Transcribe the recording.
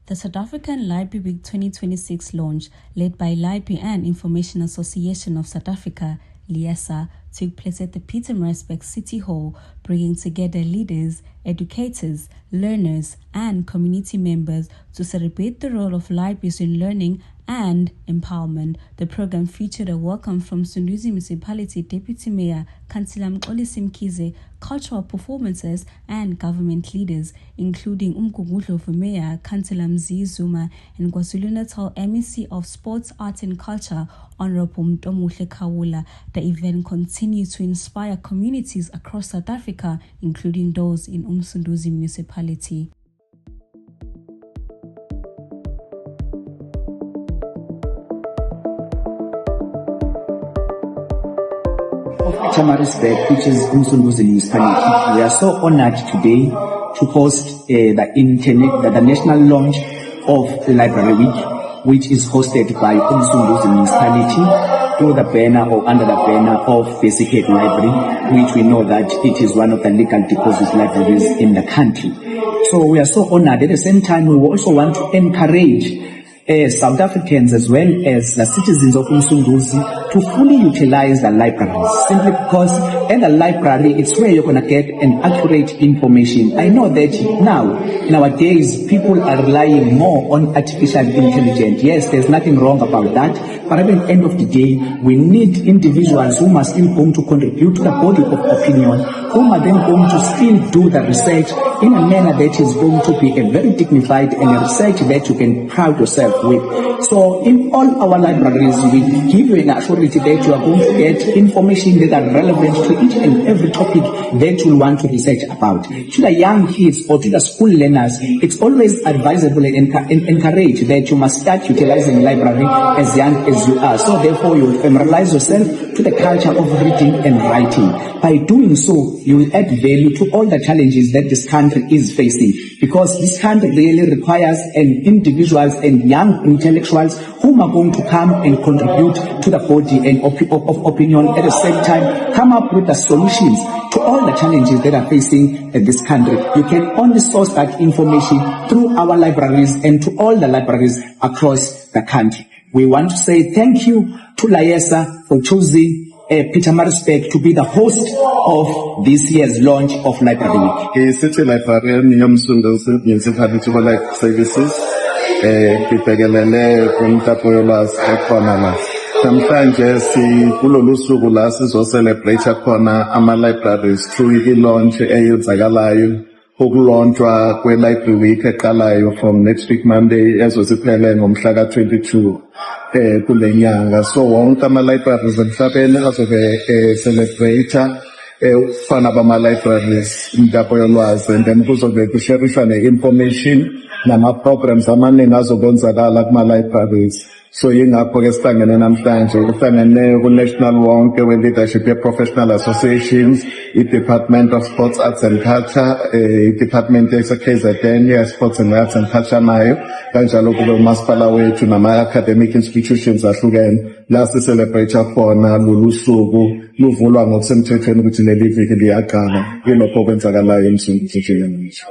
The South African Library Week 2026 launch, led by Library and Information Association of South Africa, LIASA, took place at the Pietermaritzburg City Hall, bringing together leaders, educators, learners, and community members to celebrate the role of libraries in learning and empowerment. The program featured a welcome from Msunduzi Municipality Deputy Mayor Councillor Mxolisi Mkhize, cultural performances, and government leaders, including Umgungundlovu Mayor Councillor Mzi Zuma and KwaZulu-Natal MEC of Sports, Arts and Culture, Honorable Mtomuhle Khawula. The event continues to inspire communities across South Africa, including those in Msunduzi Municipality. Of Pietermaritzburg, which is Msunduzi Municipality, we are so honored today to host the national launch of Library Week, which is hosted by Msunduzi Municipality under the banner of Basic Aid Library, which we know that it is one of the legal deposit libraries in the country. So we are so honored. At the same time, we also want to encourage South Africans as well as the citizens of Msunduzi to fully utilize the libraries, simply because in the library it's where you're going to get an accurate information. I know that now, nowadays, people are relying more on artificial intelligence. Yes, there's nothing wrong about that, but at the end of the day, we need individuals who are still going to contribute to the body of opinion, who are then going to still do the research in a manner that is going to be a very dignified and a research that you can proud yourself with. So in all our libraries, we give you an assurance that you are going to get information that are relevant to each and every topic that you want to research about. To the young kids or to the school learners, it's always advisable and encouraged that you must start utilizing library as young as you are. So therefore, you will familiarize yourself to the culture of reading and writing. By doing so, you will add value to all the challenges that this country is facing, because this country really requires individuals and young intellectuals who are going to come and contribute to the body and of opinion, at the same time come up with the solutions to all the challenges that are facing this country. You can only source that information through our libraries and to all the libraries across the country. We want to say thank you to LIASA for choosing Pietermaritzburg to be the host of this year's launch of Library Week. City Librarian Msunduzi Municipality for Life Services, Kipegelele Kumtapo Yolwazi ekhona la. Namhlanje kulolu suku la sizocelebrate khona ama-libraries through i-launch eyenzakalayo, ukulaunchwa kwe-Library Week eqalayo from next week Monday ezosiphele ngomhla ka-22 kule nyanga. So wonke ama-libraries emhlabeni azobe celebrate ukufana bama-libraries Umtapo Yolwazi, and then kuzobe kusherishwa ne-information nama-programs amaningi azokwenzakala kuma-libraries. So yingakho ke sihlangene namhlanje, uhlangene ku-national wonke we-leadership ye-professional associations, i-Department of Sports, Arts and Culture, i-Department ye-KZN ye-Sports and Arts and Culture nayo, kanjalo kube umasipala wethu nama-academic institutions ahlukene. La si-celebrate khona lolu suku luvulwa ngokusemthethweni ukuthi leli viki liyaqala. Yilokho okwenzakalayo eMsunduzi njengamanje.